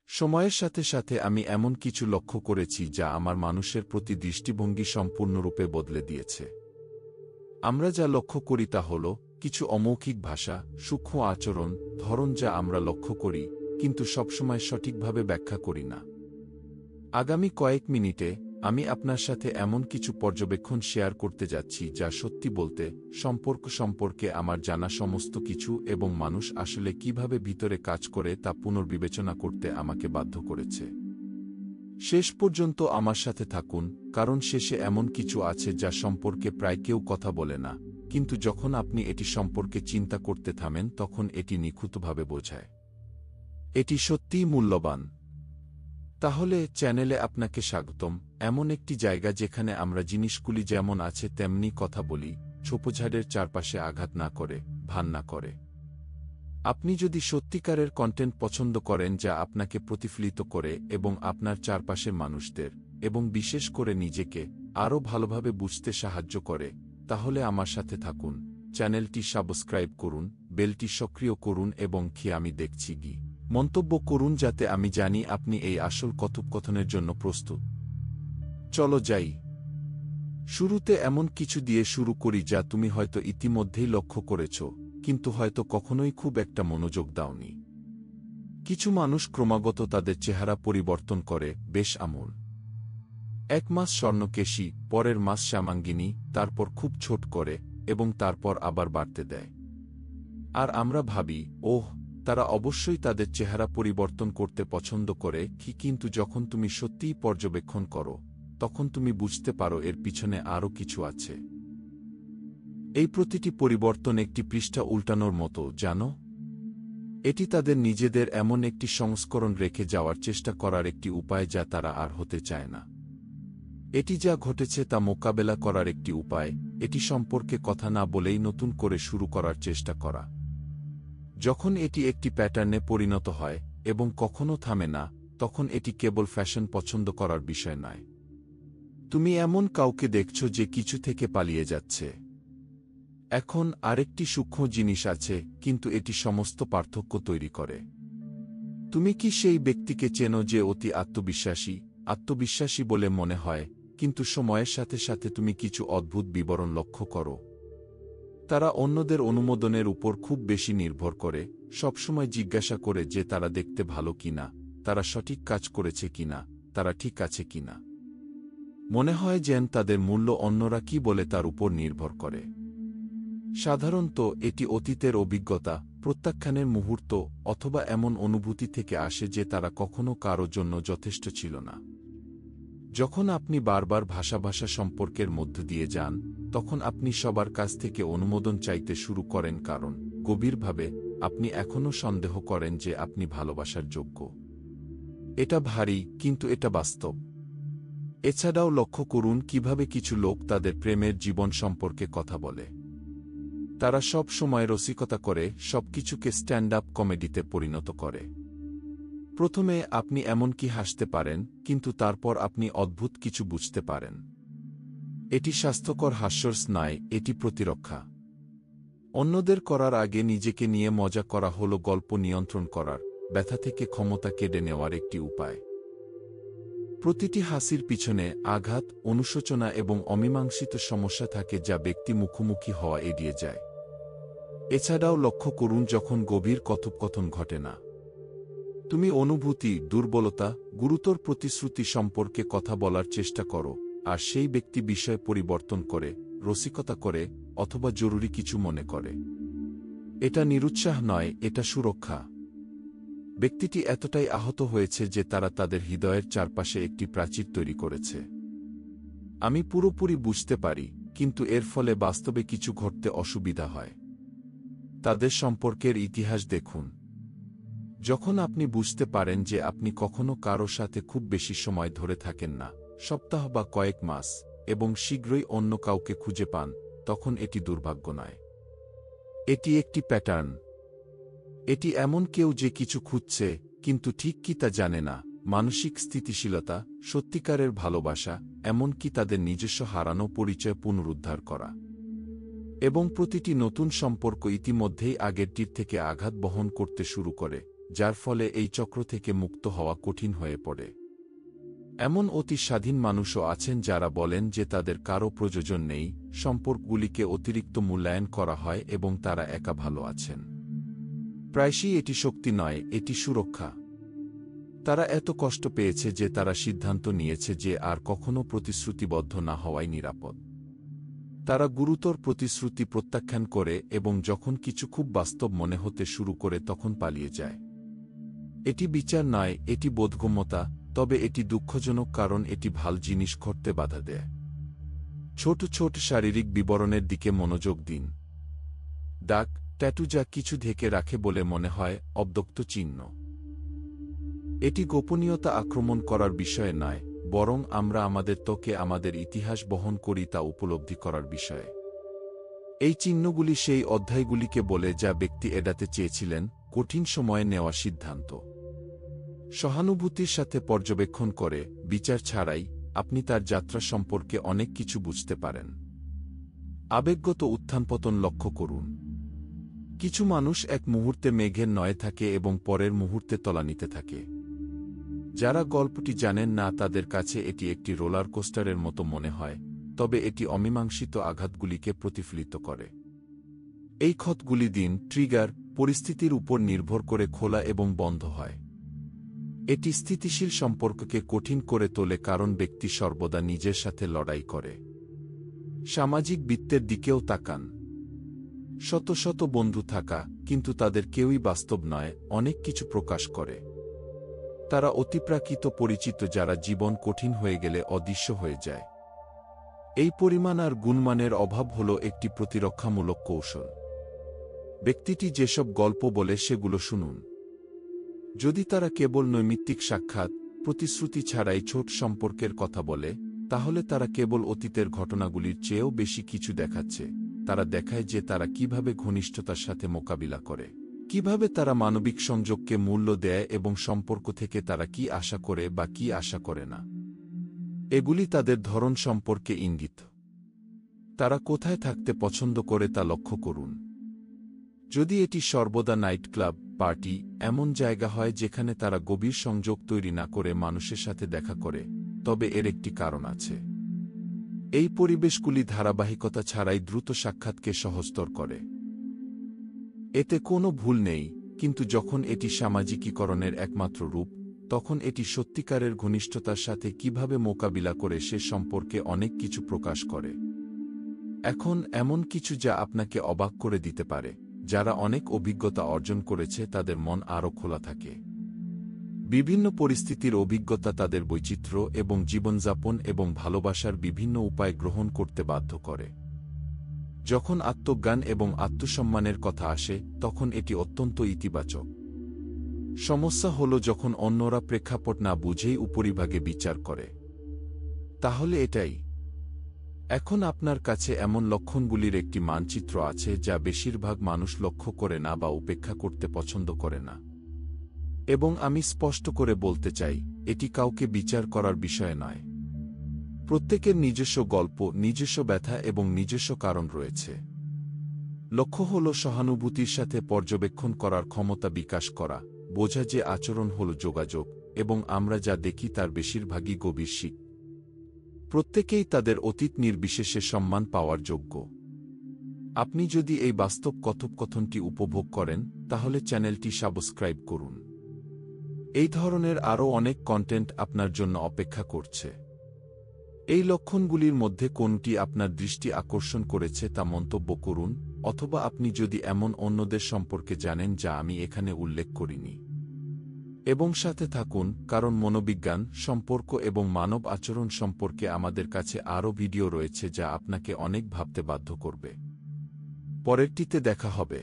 সময়ের সাথে সাথে আমি এমন কিছু লক্ষ্য করেছি যা আমার মানুষের প্রতি দৃষ্টিভঙ্গি সম্পূর্ণরূপে বদলে দিয়েছে। আমরা যা লক্ষ্য করি তা হল কিছু অমৌখিক ভাষা, সূক্ষ্ম আচরণ, ধরন যা আমরা লক্ষ্য করি কিন্তু সবসময় সঠিকভাবে ব্যাখ্যা করি না। আগামী কয়েক মিনিটে আমি আপনার সাথে এমন কিছু পর্যবেক্ষণ শেয়ার করতে যাচ্ছি যা সত্যি বলতে সম্পর্ক সম্পর্কে আমার জানা সমস্ত কিছু এবং মানুষ আসলে কিভাবে ভিতরে কাজ করে তা পুনর্বিবেচনা করতে আমাকে বাধ্য করেছে। শেষ পর্যন্ত আমার সাথে থাকুন, কারণ শেষে এমন কিছু আছে যা সম্পর্কে প্রায় কেউ কথা বলে না, কিন্তু যখন আপনি এটি সম্পর্কে চিন্তা করতে থামেন তখন এটি নিখুঁতভাবে বোঝায়। এটি সত্যিই মূল্যবান। তাহলে চ্যানেলে আপনাকে স্বাগতম, এমন একটি জায়গা যেখানে আমরা জিনিসগুলি যেমন আছে তেমনি কথা বলি, ঝোপঝাড়ের চারপাশে আঘাত না করে, ভান না করে। আপনি যদি সত্যিকারের কন্টেন্ট পছন্দ করেন যা আপনাকে প্রতিফলিত করে এবং আপনার চারপাশের মানুষদের এবং বিশেষ করে নিজেকে আরও ভালোভাবে বুঝতে সাহায্য করে, তাহলে আমার সাথে থাকুন, চ্যানেলটি সাবস্ক্রাইব করুন, বেলটি সক্রিয় করুন এবং কি আমি দেখছি কি মন্তব্য করুন যাতে আমি জানি আপনি এই আসল কথোপকথনের জন্য প্রস্তুত। চলো যাই। শুরুতে এমন কিছু দিয়ে শুরু করি যা তুমি হয়তো ইতিমধ্যেই লক্ষ্য করেছ, কিন্তু হয়তো কখনোই খুব একটা মনোযোগ দাওনি। কিছু মানুষ ক্রমাগত তাদের চেহারা পরিবর্তন করে, বেশ আমূল। এক মাস স্বর্ণকেশী, পরের মাস শ্যামাঙ্গিনী, তারপর খুব ছোট করে এবং তারপর আবার বাড়তে দেয়। আর আমরা ভাবি, ওহ, তারা অবশ্যই তাদের চেহারা পরিবর্তন করতে পছন্দ করে, কিন্তু যখন তুমি সত্যিই পর্যবেক্ষণ করো তখন তুমি বুঝতে পারো এর পিছনে আরও কিছু আছে। এই প্রতিটি পরিবর্তন একটি পৃষ্ঠা উল্টানোর মতো, জানো? এটি তাদের নিজেদের এমন একটি সংস্করণ রেখে যাওয়ার চেষ্টা করার একটি উপায় যা তারা আর হতে চায় না। এটি যা ঘটেছে তা মোকাবেলা করার একটি উপায়, এটি সম্পর্কে কথা না বলেই নতুন করে শুরু করার চেষ্টা করা। যখন এটি একটি প্যাটার্নে পরিণত হয় এবং কখনো থামে না, তখন এটি কেবল ফ্যাশন পছন্দ করার বিষয় নয়। তুমি এমন কাউকে দেখছ যে কিছু থেকে পালিয়ে যাচ্ছে। এখন আরেকটি সূক্ষ্ম জিনিস আছে, কিন্তু এটি সমস্ত পার্থক্য তৈরি করে। তুমি কি সেই ব্যক্তিকে চেনো যে অতি আত্মবিশ্বাসী বলে মনে হয়, কিন্তু সময়ের সাথে সাথে তুমি কিছু অদ্ভুত বিবরণ লক্ষ্য করো? তারা অন্যদের অনুমোদনের উপর খুব বেশি নির্ভর করে, সবসময় জিজ্ঞাসা করে যে তারা দেখতে ভালো কিনা, তারা সঠিক কাজ করেছে কিনা, তারা ঠিক আছে কিনা। মনে হয় যেন তাদের মূল্য অন্যরা কি বলে তার উপর নির্ভর করে। সাধারণত এটি অতীতের অভিজ্ঞতা, প্রত্যাখ্যানের মুহূর্ত অথবা এমন অনুভূতি থেকে আসে যে তারা কখনো কারো জন্য যথেষ্ট ছিল না। যখন আপনি বারবার ভাষা সম্পর্কের মধ্য দিয়ে যান, তখন আপনি সবার কাছ থেকে অনুমোদন চাইতে শুরু করেন, কারণ গভীরভাবে আপনি এখনও সন্দেহ করেন যে আপনি ভালোবাসার যোগ্য। এটা ভারী, কিন্তু এটা বাস্তব। এছাড়াও লক্ষ্য করুন কিভাবে কিছু লোক তাদের প্রেমের জীবন সম্পর্কে কথা বলে। তারা সব সময় রসিকতা করে, সবকিছুকে স্ট্যান্ড আপ কমেডিতে পরিণত করে। প্রথমে আপনি এমনকি হাসতে পারেন, কিন্তু তারপর আপনি অদ্ভুত কিছু বুঝতে পারেন। এটি স্বাস্থ্যকর হাস্যরস নয়, এটি প্রতিরক্ষা। অন্যদের করার আগে নিজেকে নিয়ে মজা করা হল গল্প নিয়ন্ত্রণ করার, ব্যথা থেকে ক্ষমতা কেড়ে নেওয়ার একটি উপায়। প্রতিটি হাসির পিছনে আঘাত, অনুশোচনা এবং অমীমাংসিত সমস্যা থাকে যা ব্যক্তি মুখোমুখি হওয়া এড়িয়ে যায়। এছাড়াও লক্ষ্য করুন যখন গভীর কথোপকথন ঘটে না। তুমি অনুভূতি, দুর্বলতা, গুরুতর প্রতিশ্রুতি সম্পর্কে কথা বলার চেষ্টা করো, আর সেই ব্যক্তি বিষয় পরিবর্তন করে, রসিকতা করে অথবা জরুরি কিছু মনে করে। এটা নিরুৎসাহ নয়, এটা সুরক্ষা। ব্যক্তিটি এতটাই আহত হয়েছে যে তারা তাদের হৃদয়ের চারপাশে একটি প্রাচীর তৈরি করেছে। আমি পুরোপুরি বুঝতে পারি, কিন্তু এর ফলে বাস্তবে কিছু ঘটতে অসুবিধা হয়। তাদের সম্পর্কের ইতিহাস দেখুন। যখন আপনি বুঝতে পারেন যে আপনি কখনো কারো সাথে খুব বেশি সময় ধরে থাকেন না, সপ্তাহ বা কয়েক মাস, এবং শীঘ্রই অন্য কাউকে খুঁজে পান, তখন এটি দুর্ভাগ্য নয়। এটি একটি প্যাটার্ন। এটি এমন কেউ যে কিছু খুঁজছে, কিন্তু ঠিক কি তা জানে না। মানসিক স্থিতিশীলতা, সত্যিকারের ভালোবাসা, এমনকি তাদের নিজস্ব হারানো পরিচয় পুনরুদ্ধার করা। এবং প্রতিটি নতুন সম্পর্ক ইতিমধ্যেই আগেরটির থেকে আঘাত বহন করতে শুরু করে, যার ফলে এই চক্র থেকে মুক্ত হওয়া কঠিন হয়ে পড়ে। এমন অতি স্বাধীন মানুষও আছেন যারা বলেন যে তাদের কারও প্রয়োজন নেই, সম্পর্কগুলিকে অতিরিক্ত মূল্যায়ন করা হয় এবং তারা একা ভালো আছেন। প্রায়শই এটি শক্তি নয়, এটি সুরক্ষা। তারা এত কষ্ট পেয়েছে যে তারা সিদ্ধান্ত নিয়েছে যে আর কখনো প্রতিশ্রুতিবদ্ধ না হওয়াই নিরাপদ। তারা গুরুতর প্রতিশ্রুতি প্রত্যাখ্যান করে এবং যখন কিছু খুব বাস্তব মনে হতে শুরু করে তখন পালিয়ে যায়। এটি বিচার নয়, এটি বোধগম্যতা, তবে এটি দুঃখজনক কারণ এটি ভাল জিনিস ঘটতে বাধা দেয়। ছোট ছোট শারীরিক বিবরণের দিকে মনোযোগ দিন। দাগ, ট্যাটু যা কিছু ঢেকে রাখে বলে মনে হয়, অব্যক্ত চিহ্ন। এটি গোপনীয়তা আক্রমণ করার বিষয়ে নয়, বরং আমরা আমাদের ত্বকে আমাদের ইতিহাস বহন করি তা উপলব্ধি করার বিষয়ে। এই চিহ্নগুলি সেই অধ্যায়গুলিকে বলে যা ব্যক্তি এড়াতে চেয়েছিলেন, কঠিন সময়ে নেওয়া সিদ্ধান্ত। সহানুভূতির সাথে পর্যবেক্ষণ করে, বিচার ছাড়াই, আপনি তার যাত্রা সম্পর্কে অনেক কিছু বুঝতে পারেন। আবেগগত উত্থানপতন লক্ষ্য করুন। কিছু মানুষ এক মুহূর্তে মেঘের নয়ে থাকে এবং পরের মুহূর্তে তলানিতে থাকে। যারা গল্পটি জানেন না তাদের কাছে এটি একটি রোলার কোস্টারের মতো মনে হয়, তবে এটি অমীমাংসিত আঘাতগুলিকে প্রতিফলিত করে। এই ক্ষতগুলি দিন, ট্রিগার, পরিস্থিতির উপর নির্ভর করে খোলা এবং বন্ধ হয়। এটি স্থিতিশীল সম্পর্ককে কঠিন করে তোলে কারণ ব্যক্তি সর্বদা নিজের সাথে লড়াই করে। সামাজিক বৃত্তের দিকেও তাকান। শত শত বন্ধু থাকা, কিন্তু তাদের কেউই বাস্তব নয়, অনেক কিছু প্রকাশ করে। তারা অতিপ্রাকৃত পরিচিত যারা জীবন কঠিন হয়ে গেলে অদৃশ্য হয়ে যায়। এই পরিমাণ আর গুণমানের অভাব হল একটি প্রতিরক্ষামূলক কৌশল। ব্যক্তিটি যেসব গল্প বলে সেগুলো শুনুন। যদি তারা কেবল নৈমিত্তিক সাক্ষাৎ, প্রতিশ্রুতি ছাড়াই ছোট সম্পর্কের কথা বলে, তাহলে তারা কেবল অতীতের ঘটনাগুলির চেয়েও বেশি কিছু দেখাচ্ছে। তারা দেখায় যে তারা কিভাবে ঘনিষ্ঠতার সাথে মোকাবিলা করে, কিভাবে তারা মানবিক সংযোগকে মূল্য দেয় এবং সম্পর্ক থেকে তারা কি আশা করে বা কি আশা করে না। এগুলি তাদের ধরন সম্পর্কে ইঙ্গিত। তারা কোথায় থাকতে পছন্দ করে তা লক্ষ্য করুন। যদি এটি সর্বদা নাইট ক্লাব, পার্টি, এমন জায়গা হয় যেখানে তারা গভীর সংযোগ তৈরি না করে মানুষের সাথে দেখা করে, তবে এর একটি কারণ আছে। এই পরিবেশগুলি ধারাবাহিকতা ছাড়াই দ্রুত সাক্ষাৎকে সহজতর করে। এতে কোনো ভুল নেই, কিন্তু যখন এটি সামাজিকীকরণের একমাত্র রূপ, তখন এটি সত্যিকারের ঘনিষ্ঠতার সাথে কিভাবে মোকাবিলা করে সে সম্পর্কে অনেক কিছু প্রকাশ করে। এখন এমন কিছু যা আপনাকে অবাক করে দিতে পারে। যারা অনেক অভিজ্ঞতা অর্জন করেছে তাদের মন আরও খোলা থাকে। বিভিন্ন পরিস্থিতির অভিজ্ঞতা তাদের বৈচিত্র্য এবং জীবনযাপন এবং ভালোবাসার বিভিন্ন উপায় গ্রহণ করতে বাধ্য করে। যখন আত্মজ্ঞান এবং আত্মসম্মানের কথা আসে তখন এটি অত্যন্ত ইতিবাচক। সমস্যা হল যখন অন্যরা প্রেক্ষাপট না বুঝেই উপরিভাগে বিচার করে। তাহলে এটাই। এখন আপনার কাছে এমন লক্ষণগুলির একটি মানচিত্র আছে যা বেশিরভাগ মানুষ লক্ষ্য করে না বা উপেক্ষা করতে পছন্দ করে না। এবং আমি স্পষ্ট করে বলতে চাই, এটি কাউকে বিচার করার বিষয় নয়। প্রত্যেকের নিজস্ব গল্প, নিজস্ব ব্যথা এবং নিজস্ব কারণ রয়েছে। লক্ষ্য হল সহানুভূতির সাথে পর্যবেক্ষণ করার ক্ষমতা বিকাশ করা, বোঝা যে আচরণ হল যোগাযোগ, এবং আমরা যা দেখি তার বেশিরভাগই গভীর শিক। প্রত্যেকেই তাদের অতীত নির্বিশেষে সম্মান পাওয়ার যোগ্য। আপনি যদি এই বাস্তব কথোপকথনটি উপভোগ করেন, তাহলে চ্যানেলটি সাবস্ক্রাইব করুন। এই ধরনের আরও অনেক কন্টেন্ট আপনার জন্য অপেক্ষা করছে। এই লক্ষণগুলির মধ্যে কোনটি আপনার দৃষ্টি আকর্ষণ করেছে তা মন্তব্য করুন, অথবা আপনি যদি এমন অন্যদের সম্পর্কে জানেন যা আমি এখানে উল্লেখ করিনি। এবং সাথে থাকুন, কারণ মনোবিজ্ঞান, সম্পর্ক এবং মানব আচরণ সম্পর্কে আমাদের কাছে আরও ভিডিও রয়েছে যা আপনাকে অনেক ভাবতে বাধ্য করবে। পরেরটিতে দেখা হবে।